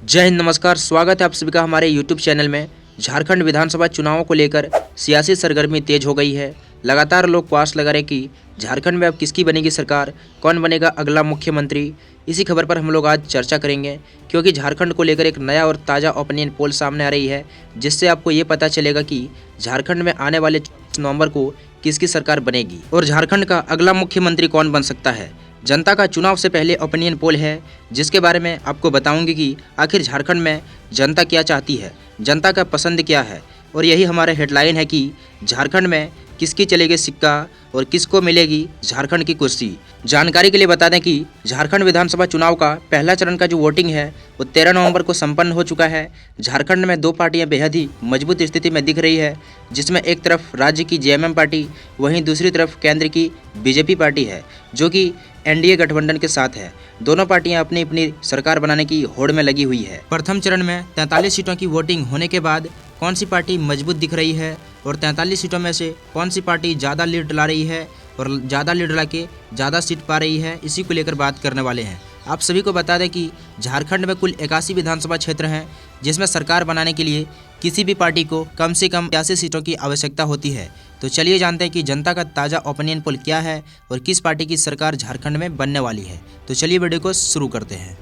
जय हिंद, नमस्कार। स्वागत है आप सभी का हमारे YouTube चैनल में। झारखंड विधानसभा चुनावों को लेकर सियासी सरगर्मी तेज हो गई है। लगातार लोग क्वास लगा रहे कि झारखंड में अब किसकी बनेगी सरकार, कौन बनेगा अगला मुख्यमंत्री। इसी खबर पर हम लोग आज चर्चा करेंगे, क्योंकि झारखंड को लेकर एक नया और ताज़ा ओपिनियन पोल सामने आ रही है, जिससे आपको ये पता चलेगा कि झारखंड में आने वाले 24 नवंबर को किसकी सरकार बनेगी और झारखंड का अगला मुख्यमंत्री कौन बन सकता है। जनता का चुनाव से पहले ओपिनियन पोल है, जिसके बारे में आपको बताऊंगी कि आखिर झारखंड में जनता क्या चाहती है, जनता का पसंद क्या है। और यही हमारा हेडलाइन है कि झारखंड में किसकी चलेगी सिक्का और किसको मिलेगी झारखंड की कुर्सी। जानकारी के लिए बता दें कि झारखंड विधानसभा चुनाव का पहला चरण का जो वोटिंग है वो 13 नवंबर को संपन्न हो चुका है। झारखंड में दो पार्टियां बेहद ही मजबूत स्थिति में दिख रही है, जिसमें एक तरफ राज्य की जेएमएम पार्टी, वहीं दूसरी तरफ केंद्र की बीजेपी पार्टी है, जो कि एनडीए गठबंधन के साथ है। दोनों पार्टियां अपनी अपनी सरकार बनाने की होड़ में लगी हुई है। प्रथम चरण में 43 सीटों की वोटिंग होने के बाद कौन सी पार्टी मजबूत दिख रही है और 43 सीटों में से कौन सी पार्टी ज़्यादा लीड ला रही है और ज़्यादा लीड ला के ज़्यादा सीट पा रही है, इसी को लेकर बात करने वाले हैं। आप सभी को बता दें कि झारखंड में कुल 81 विधानसभा क्षेत्र हैं, जिसमें सरकार बनाने के लिए किसी भी पार्टी को कम से कम 80 सीटों की आवश्यकता होती है। तो चलिए जानते हैं कि जनता का ताज़ा ओपिनियन पोल क्या है और किस पार्टी की सरकार झारखंड में बनने वाली है। तो चलिए वीडियो को शुरू करते हैं।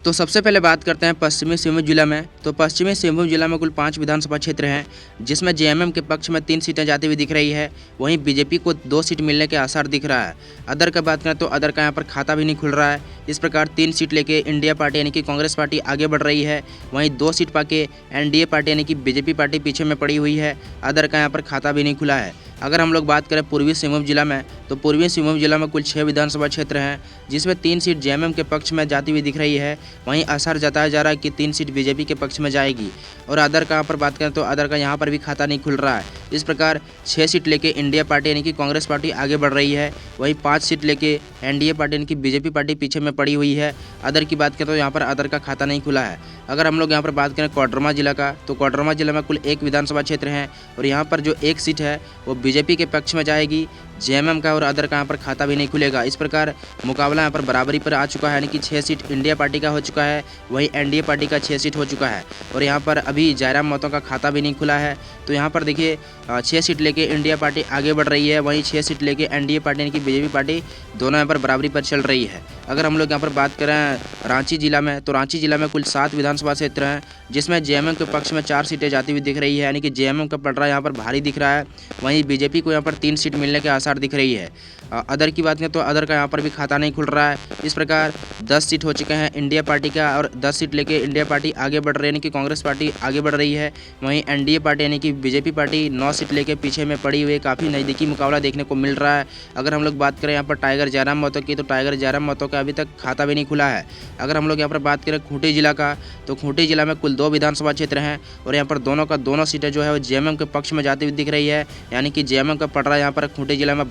तो सबसे पहले बात करते हैं पश्चिमी सिंहभूम जिला में। तो पश्चिमी सिंहभूम जिला में कुल 5 विधानसभा क्षेत्र हैं, जिसमें जेएमएम के पक्ष में 3 सीटें जाती हुई दिख रही है। वहीं बीजेपी को 2 सीट मिलने के आसार दिख रहा है। अदर का बात करें तो अदर का यहाँ पर खाता भी नहीं खुल रहा है। इस प्रकार 3 सीट लेके इंडिया पार्टी यानी कि कांग्रेस पार्टी आगे बढ़ रही है। वहीं 2 सीट पाके एनडीए पार्टी यानी कि बीजेपी पार्टी पीछे में पड़ी हुई है। अदर का यहाँ पर खाता भी नहीं खुला है। अगर हम लोग बात करें पूर्वी सिंहभूम जिला में, तो पूर्वी सिंहभूम जिला में कुल 6 विधानसभा क्षेत्र हैं, जिसमें 3 सीट जेएमएम के पक्ष में जाती हुई दिख रही है। वहीं आसार जताया जा रहा है कि 3 सीट बीजेपी के पक्ष में जाएगी। और अदर का यहाँ पर बात करें तो अदर का यहाँ पर भी खाता नहीं खुल रहा है। इस प्रकार 6 सीट लेके इंडिया पार्टी यानी कि कांग्रेस पार्टी आगे बढ़ रही है। वहीं 5 सीट लेके एनडीए पार्टी यानी कि बीजेपी पार्टी पीछे में पड़ी हुई है। अदर की बात करें तो यहाँ पर अदर का खाता नहीं खुला है। अगर हम लोग यहाँ पर बात करें कोडरमा जिला का, तो कोडरमा जिला में कुल 1 विधानसभा क्षेत्र है और यहाँ पर जो 1 सीट है वो बीजेपी के पक्ष में जाएगी। जेएमएम का और अदर का यहाँ पर खाता भी नहीं खुलेगा। इस प्रकार मुकाबला यहाँ पर बराबरी पर आ चुका है, यानी कि 6 सीट इंडिया पार्टी का हो चुका है, वहीं एनडीए पार्टी का 6 सीट हो चुका है। और यहाँ पर अभी जयराम महतो का खाता भी नहीं खुला है। तो यहाँ पर देखिए 6 सीट लेके इंडिया पार्टी आगे बढ़ रही है, वहीं 6 सीट लेके एनडीए पार्टी यानी कि बीजेपी पार्टी दोनों यहाँ पर बराबरी पर चल रही है। अगर हम लोग यहाँ पर बात करें रांची जिला में, तो रांची जिला में कुल 7 विधानसभा क्षेत्र हैं, जिसमें जेएमएम के पक्ष में 4 सीटें जाती हुई दिख रही है, यानी कि जेएमएम का पलड़ा यहाँ पर भारी दिख रहा है। वहीं बीजेपी को यहाँ पर 3 सीट मिलने के आसार दिख रही है। अदर की बात करें तो अदर का यहाँ पर भी खाता नहीं खुल रहा है। इस प्रकार 10 सीट हो चुके हैं इंडिया पार्टी का और 10 सीट लेके इंडिया पार्टी आगे बढ़ रही है, यानी कि कांग्रेस पार्टी आगे बढ़ रही है। वहीं एनडीए पार्टी यानी कि बीजेपी पार्टी 9 सीट लेके पीछे में पड़ी हुई, काफ़ी नज़दीकी मुकाबला देखने को मिल रहा है। अगर हम लोग बात करें यहाँ पर टाइगर जयराम महतो की, तो टाइगर जयराम महतो का अभी तक खाता भी नहीं खुला है। अगर हम लोग यहाँ पर बात करें खूंटी जिला का, तो खूंटी जिला में कुल 2 विधानसभा क्षेत्र हैं और यहाँ पर दोनों का दोनों सीटें जो है वो जेएमएम के पक्ष में जाती हुई दिख रही है, यानी कि जेएमएम का पलड़ा यहाँ पर खूंटी जिला में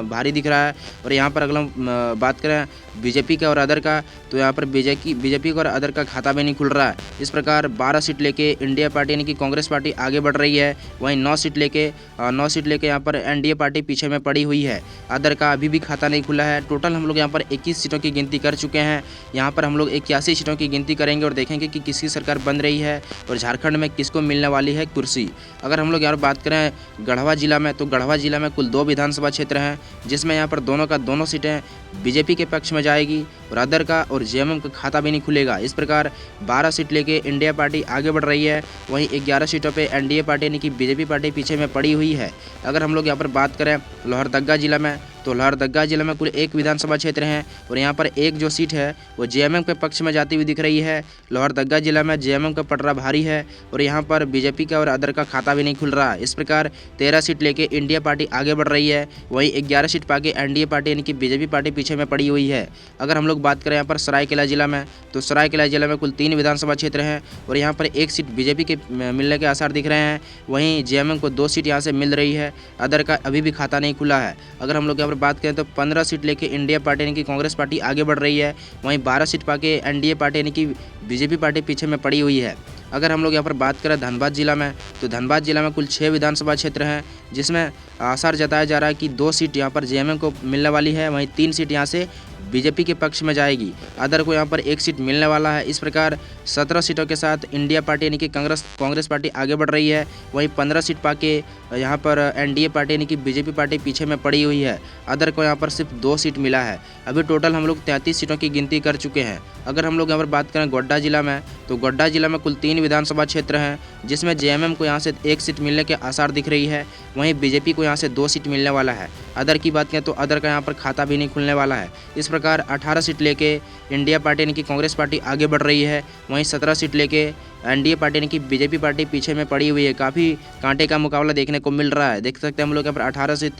भारी दिख रहा है। और यहाँ पर अगर हम बात करें बीजेपी का और अदर का, तो यहाँ पर बीजेपी का और अदर का खाता भी नहीं खुल रहा है। इस प्रकार 12 सीट लेके इंडिया पार्टी यानी कि कांग्रेस पार्टी आगे बढ़ रही है, वहीं 9 सीट लेके यहाँ पर एनडीए पार्टी पीछे में पड़ी हुई है। अदर का अभी भी खाता नहीं खुला है। टोटल हम लोग यहाँ पर 21 सीटों की गिनती कर चुके हैं। यहाँ पर हम लोग 81 सीटों की गिनती करेंगे और देखेंगे कि किसकी सरकार बन रही है और झारखंड में किसको मिलने वाली है कुर्सी। अगर हम लोग यहाँ पर बात करें गढ़वा जिला में, तो गढ़वा जिला में कुल 2 विधानसभा क्षेत्र हैं, जिसमें यहाँ पर दोनों का दोनों सीटें बीजेपी के पक्ष में जाएगी और अदर का और जेएमएम का खाता भी नहीं खुलेगा। इस प्रकार 12 सीट लेके इंडिया पार्टी आगे बढ़ रही है, वहीं 11 सीटों पे एनडीए पार्टी यानी कि बीजेपी पार्टी पीछे में पड़ी हुई है। अगर हम लोग यहाँ पर बात करें लोहरदगा जिला में, तो लोहरदगा जिला में कुल 1 विधानसभा क्षेत्र हैं और यहाँ पर एक जो सीट है वो जेएमएम के पक्ष में जाती हुई दिख रही है। लोहरदगा जिला में जेएमएम का पलड़ा भारी है और यहाँ पर बीजेपी का और अदर का खाता भी नहीं खुल रहा है। इस प्रकार 13 सीट लेके इंडिया पार्टी आगे बढ़ रही है, वहीं 11 सीट पाके एनडीए पार्टी यानी कि बीजेपी पार्टी पीछे में पड़ी हुई है। अगर हम लोग बात करें यहाँ पर सरायकेला जिला में, तो सरायकेला जिला में कुल 3 विधानसभा क्षेत्र हैं और यहाँ पर 1 सीट बीजेपी के मिलने के आसार दिख रहे हैं। वहीं जेएमएम को 2 सीट यहाँ से मिल रही है। अदर का अभी भी खाता नहीं खुला है। अगर हम लोग यहाँ पर बात करें तो 15 सीट लेके इंडिया पार्टी यानी कि कांग्रेस पार्टी आगे बढ़ रही है, वहीं 12 सीट पाके एनडीए पार्टी यानी कि बीजेपी पार्टी पीछे में पड़ी हुई है। अगर हम लोग यहाँ पर बात करें धनबाद जिला में, तो धनबाद जिला में कुल 6 विधानसभा क्षेत्र हैं, जिसमें आसार जताया जा रहा है कि 2 सीट यहाँ पर जेएमएम को मिलने वाली है, वहीं 3 सीट यहाँ से बीजेपी के पक्ष में जाएगी। अदर को यहाँ पर 1 सीट मिलने वाला है। इस प्रकार 17 सीटों के साथ इंडिया पार्टी यानी कि कांग्रेस पार्टी आगे बढ़ रही है। वहीं 15 सीट पाके यहाँ पर एनडीए पार्टी यानी कि बीजेपी पार्टी पीछे में पड़ी हुई है। अदर को यहाँ पर सिर्फ 2 सीट मिला है। अभी टोटल हम लोग 33 सीटों की गिनती कर चुके हैं। अगर हम लोग यहाँ पर बात करें गोड्डा जिला में, तो गोड्डा जिला में कुल 3 विधानसभा क्षेत्र हैं, जिसमें जेएमएम को यहाँ से 1 सीट मिलने के आसार दिख रही है। वहीं बीजेपी को यहाँ से 2 सीट मिलने वाला है। अदर की बात करें तो अदर का यहाँ पर खाता भी नहीं खुलने वाला है। इस प्रकार 18 सीट लेके इंडिया पार्टी यानी कि कांग्रेस पार्टी आगे बढ़ रही है। वहीं 17 सीट लेके एनडीए पार्टी यानी कि बीजेपी पार्टी पीछे में पड़ी हुई है। काफ़ी कांटे का मुकाबला देखने को मिल रहा है। देख सकते हैं हम लोग यहाँ पर 18 सीट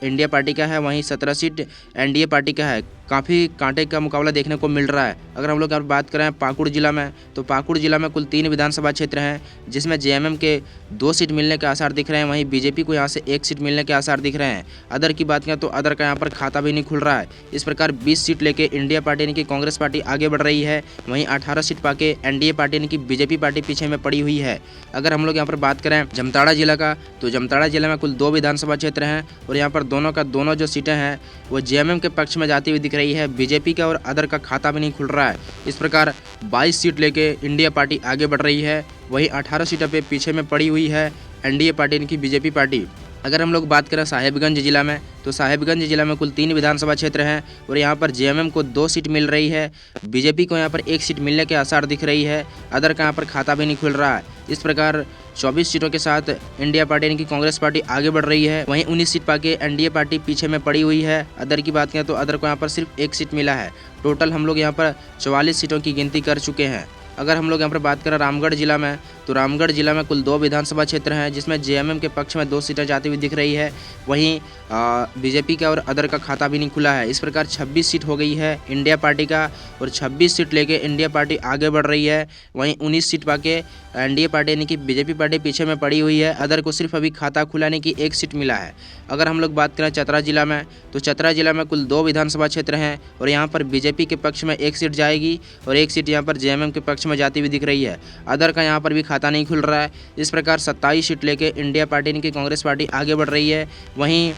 इंडिया पार्टी का है, वहीं 17 सीट एनडीए पार्टी का है। काफ़ी कांटे का मुकाबला देखने को मिल रहा है। अगर हम लोग यहाँ पर बात करें पाकुड़ जिला में, तो पाकुड़ जिला में कुल 3 विधानसभा क्षेत्र हैं, जिसमें जेएमएम के 2 सीट मिलने के आसार दिख रहे हैं। वहीं बीजेपी को यहाँ से 1 सीट मिलने के आसार दिख रहे हैं। अदर की बात करें तो अदर का यहाँ पर खाता भी नहीं खुल रहा है। इस प्रकार 20 सीट लेके इंडिया पार्टी यानी कि कांग्रेस पार्टी आगे बढ़ रही है। वहीं 18 सीट पाके एनडीए पार्टी यानी कि बीजेपी पार्टी पीछे में पड़ी हुई है। अगर हम लोग यहाँ पर बात करें जामताड़ा जिला का, तो जामताड़ा जिला में कुल 2 विधानसभा क्षेत्र हैं और यहाँ पर दोनों जो सीटें हैं वो जेएमएम के पक्ष में जाती हुई दिख रही है। बीजेपी का और अदर का खाता भी नहीं खुल रहा है। इस प्रकार 22 सीट लेके इंडिया पार्टी आगे बढ़ रही है। वहीं 18 सीटों पे पीछे में पड़ी हुई है एनडीए पार्टी यानी कि बीजेपी पार्टी। अगर हम लोग बात करें साहेबगंज जिला में, तो साहेबगंज जिला में कुल 3 विधानसभा क्षेत्र हैं और यहाँ पर जेएमएम को 2 सीट मिल रही है। बीजेपी को यहाँ पर 1 सीट मिलने के आसार दिख रही है। अदर का यहाँ पर खाता भी नहीं खुल रहा है। इस प्रकार 24 सीटों के साथ इंडिया पार्टी यानी कि कांग्रेस पार्टी आगे बढ़ रही है। वहीं 19 सीट पाके एनडीए पार्टी पीछे में पड़ी हुई है। अदर की बात करें तो अदर को यहाँ पर सिर्फ 1 सीट मिला है। टोटल हम लोग यहाँ पर 44 सीटों की गिनती कर चुके हैं। अगर हम लोग यहाँ पर बात करें रामगढ़ जिला में, तो रामगढ़ जिला में कुल 2 विधानसभा क्षेत्र हैं, जिसमें जेएमएम के पक्ष में 2 सीटें जाती हुई दिख रही है। वहीं बीजेपी का और अदर का खाता भी नहीं खुला है। इस प्रकार 26 सीट हो गई है इंडिया पार्टी का और 26 सीट लेके इंडिया पार्टी आगे बढ़ रही है। वहीं 19 सीट पाके एनडीए पार्टी यानी कि बीजेपी पार्टी पीछे में पड़ी हुई है। अदर को सिर्फ अभी खाता खुलाने की 1 सीट मिला है। अगर हम लोग बात करें चतरा जिला में, तो चतरा जिला में कुल 2 विधानसभा क्षेत्र हैं और यहाँ पर बीजेपी के पक्ष में 1 सीट जाएगी और 1 सीट यहाँ पर जेएमएम के पक्ष में जाती हुई दिख रही है। अदर का यहाँ पर भी खाता नहीं खुल रहा है। इस प्रकार 27 सीट लेके इंडिया पार्टी यानी कि कांग्रेस पार्टी आगे बढ़ रही है। वहीं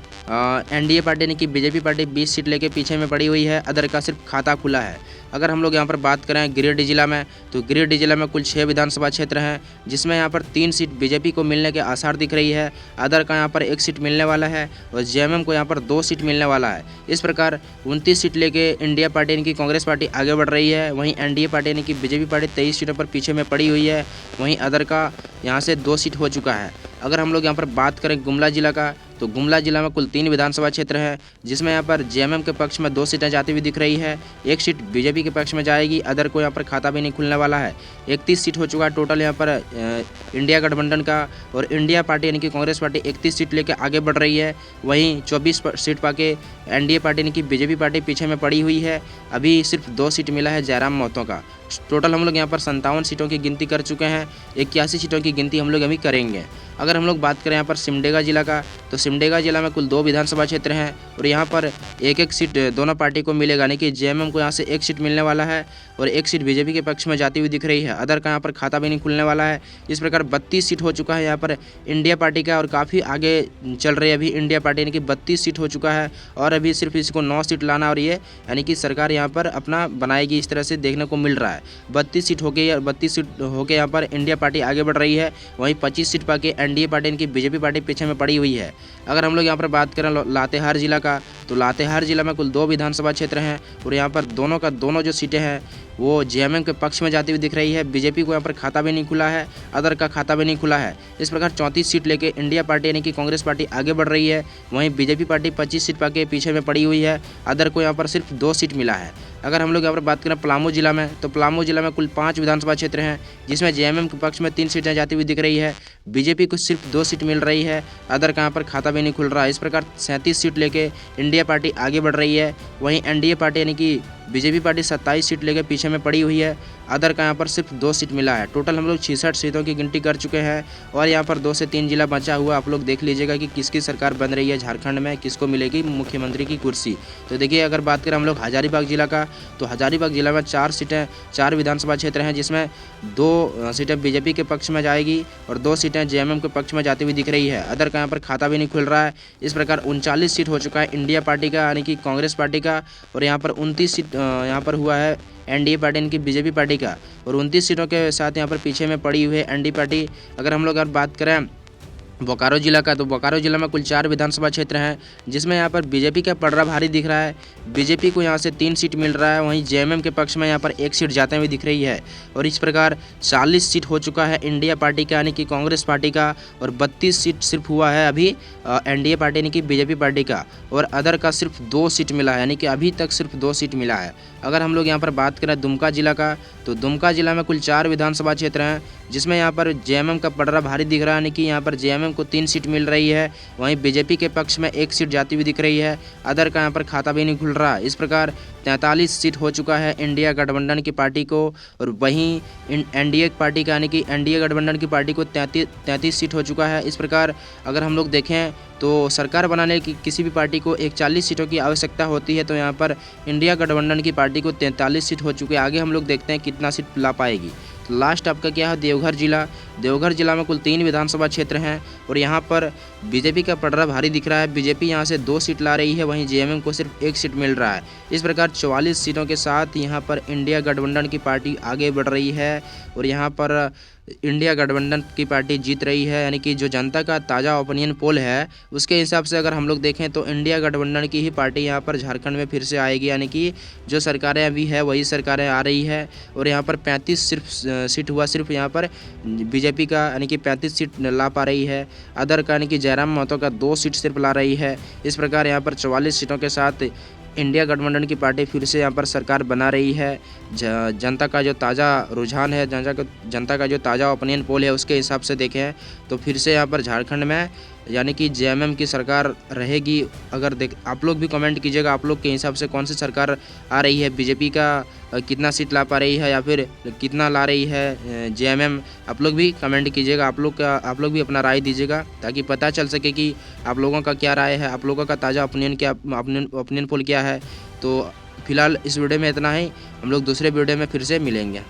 एनडीए पार्टी यानी कि बीजेपी पार्टी 20 सीट लेके पीछे में पड़ी हुई है। अदर का सिर्फ खाता खुला है। अगर हम लोग यहाँ पर बात करें गिरिडीह जिला में, तो गिरिडीह जिला में कुल 6 विधानसभा क्षेत्र हैं, जिसमें यहाँ पर 3 सीट बीजेपी को मिलने के आसार दिख रही है। अदर का यहाँ पर 1 सीट मिलने वाला है और जेएमएम को यहाँ पर 2 सीट मिलने वाला है। इस प्रकार 29 सीट लेके इंडिया पार्टी यानी कि कांग्रेस पार्टी आगे बढ़ रही है। वहीं एनडीए पार्टी यानी कि बीजेपी पार्टी 23 सीटों पर पीछे में पड़ी हुई है। वहीं अदर का यहाँ से 2 सीट हो चुका है। अगर हम लोग यहाँ पर बात करें गुमला जिला का, तो गुमला जिला में कुल 3 विधानसभा क्षेत्र हैं, जिसमें यहाँ पर जेएमएम के पक्ष में 2 सीटें जाती हुई दिख रही है। 1 सीट बीजेपी के पक्ष में जाएगी। अदर को यहाँ पर खाता भी नहीं खुलने वाला है। 31 सीट हो चुका है टोटल यहाँ पर इंडिया गठबंधन का और इंडिया पार्टी यानी कि कांग्रेस पार्टी 31 सीट लेकर आगे बढ़ रही है। वहीं 24 सीट पाके एनडीए पार्टी यानी कि बीजेपी पार्टी पीछे में पड़ी हुई है। अभी सिर्फ 2 सीट मिला है जयराम महतो का। टोटल हम लोग यहाँ पर 57 सीटों की गिनती कर चुके हैं। 81 सीटों की गिनती हम लोग अभी करेंगे। अगर हम लोग बात करें यहाँ पर सिमडेगा जिला का, तो सिमडेगा जिला में कुल 2 विधानसभा क्षेत्र हैं और यहाँ पर 1-1 सीट दोनों पार्टी को मिलेगा, यानी कि जेएमएम को यहाँ से 1 सीट मिलने वाला है और 1 सीट बीजेपी के पक्ष में जाती हुई दिख रही है। अदर का यहाँ पर खाता भी नहीं खुलने वाला है। इस प्रकार 32 सीट हो चुका है यहाँ पर इंडिया पार्टी का और काफ़ी आगे चल रही है अभी इंडिया पार्टी, यानी कि 32 सीट हो चुका है और अभी सिर्फ इसको 9 सीट लाना और ये यानी कि सरकार यहाँ पर अपना बनाएगी, इस तरह से देखने को मिल रहा है। 32 सीट हो गई, 32 सीट होकर यहाँ पर इंडिया पार्टी आगे बढ़ रही है। वहीं 25 सीट पाके एनडीए पार्टी यानी कि बीजेपी पार्टी पीछे में पड़ी हुई है। अगर हम लोग यहाँ पर बात करें लातेहार जिला का, तो लातेहार जिला में कुल 2 विधानसभा क्षेत्र हैं और यहाँ पर दोनों जो सीटें हैं वो जेएमएम के पक्ष में जाती हुई दिख रही है। बीजेपी को यहाँ पर खाता भी नहीं खुला है, अदर का खाता भी नहीं खुला है। इस प्रकार 34 सीट लेके इंडिया पार्टी यानी कि कांग्रेस पार्टी आगे बढ़ रही है। वहीं बीजेपी पार्टी 25 सीट पाके पीछे में पड़ी हुई है। अदर को यहाँ पर सिर्फ 2 सीट मिला है। अगर हम लोग यहाँ पर बात करें पलामू जिला में, तो पलामू जिला में कुल 5 विधानसभा क्षेत्र हैं, जिसमें जेएमएम के पक्ष में 3 सीटें जाती हुई दिख रही है। बीजेपी को सिर्फ 2 सीट मिल रही है, अदर का यहाँ पर खाता भी नहीं खुल रहा है। इस प्रकार 37 सीट लेके इंडिया पार्टी आगे बढ़ रही है। वहीं एनडीए पार्टी यानी कि बीजेपी पार्टी 27 सीट लेकर पीछे में पड़ी हुई है। अदर का यहाँ पर सिर्फ 2 सीट मिला है। टोटल हम लोग 66 सीटों की गिनती कर चुके हैं और यहाँ पर 2 से 3 जिला बचा हुआ। आप लोग देख लीजिएगा कि किसकी सरकार बन रही है झारखंड में, किसको मिलेगी मुख्यमंत्री की कुर्सी। तो देखिए, अगर बात करें हम लोग हजारीबाग जिला का, तो हजारीबाग जिला में 4 सीटें, 4 विधानसभा क्षेत्र हैं, जिसमें 2 सीटें बीजेपी के पक्ष में जाएगी और 2 सीटें जेएमएम के पक्ष में जाती हुई दिख रही है। अदर का यहाँ पर खाता भी नहीं खुल रहा है। इस प्रकार 39 सीट हो चुका है इंडिया पार्टी का, यानी कि कांग्रेस पार्टी का, और यहाँ पर 29 सीट यहाँ पर हुआ है एनडीए पार्टी यानी कि बीजेपी पार्टी का, और 29 सीटों के साथ यहाँ पर पीछे में पड़ी हुई है एनडीए पार्टी। अगर हम लोग बात करें बोकारो जिला का, तो बोकारो जिला में कुल 4 विधानसभा क्षेत्र हैं, जिसमें यहाँ पर बीजेपी का पलड़ा भारी दिख रहा है। बीजेपी को यहाँ से 3 सीट मिल रहा है, वहीं जेएमएम के पक्ष में यहाँ पर 1 सीट जाते हुए दिख रही है। और इस प्रकार 40 सीट हो चुका है इंडिया पार्टी का यानी कि कांग्रेस पार्टी का, और 32 सीट सिर्फ हुआ है अभी एनडीए पार्टी यानी कि बीजेपी पार्टी का, और अदर का सिर्फ 2 सीट मिला है, यानी कि अभी तक सिर्फ 2 सीट मिला है। अगर हम लोग यहाँ पर बात करें दुमका जिला का, तो दुमका जिला में कुल 4 विधानसभा क्षेत्र हैं, जिसमें यहाँ पर जेएमएम का पलड़ा भारी दिख रहा है, यानी कि यहाँ पर जेएमएम को 3 सीट मिल रही है, वहीं बीजेपी के पक्ष में 1 सीट जाती हुई दिख रही है। अदर का यहाँ पर खाता भी नहीं खुल रहा। इस प्रकार 43 सीट हो चुका है इंडिया गठबंधन की पार्टी को, और वहीं एनडीए पार्टी का यानी कि एनडीए गठबंधन की पार्टी को 33 सीट हो चुका है। इस प्रकार अगर हम लोग देखें तो सरकार बनाने की किसी भी पार्टी को 40 सीटों की आवश्यकता होती है, तो यहाँ पर इंडिया गठबंधन की पार्टी को 43 सीट हो चुके हैं। आगे हम लोग देखते हैं कितना सीट ला पाएगी। लास्ट आपका क्या है, देवघर जिला। देवघर जिला में कुल 3 विधानसभा क्षेत्र हैं, और यहाँ पर बीजेपी का पलड़ा भारी दिख रहा है। बीजेपी यहाँ से 2 सीट ला रही है, वहीं जेएमएम को सिर्फ 1 सीट मिल रहा है। इस प्रकार 44 सीटों के साथ यहाँ पर इंडिया गठबंधन की पार्टी आगे बढ़ रही है, और यहाँ पर इंडिया गठबंधन की पार्टी जीत रही है। यानी कि जो जनता का ताज़ा ओपिनियन पोल है उसके हिसाब से अगर हम लोग देखें तो इंडिया गठबंधन की ही पार्टी यहाँ पर झारखंड में फिर से आएगी, यानी कि जो सरकारें अभी है वही सरकारें आ रही है। और यहाँ पर 35 सिर्फ सीट हुआ सिर्फ यहाँ पर बीजेपी का, यानी कि 35 सीट ला पा रही है। अदर का यानी कि जयराम महतो का 2 सीट सिर्फ ला रही है। इस प्रकार यहाँ पर 44 सीटों के साथ इंडिया गठबंधन की पार्टी फिर से यहाँ पर सरकार बना रही है। जनता का जो ताज़ा रुझान है, जनता का जो ताज़ा ओपिनियन पोल है उसके हिसाब से देखें तो फिर से यहाँ पर झारखंड में यानी कि जेएमएम की सरकार रहेगी। अगर आप लोग भी कमेंट कीजिएगा आप लोग के हिसाब से कौन सी सरकार आ रही है, बीजेपी का कितना सीट ला पा रही है या फिर कितना ला रही है जेएमएम। आप लोग भी कमेंट कीजिएगा, आप लोग भी अपना राय दीजिएगा ताकि पता चल सके कि आप लोगों का क्या राय है, आप लोगों का ताज़ा ओपिनियन पोल क्या है। तो फिलहाल इस वीडियो में इतना ही, हम लोग दूसरे वीडियो में फिर से मिलेंगे।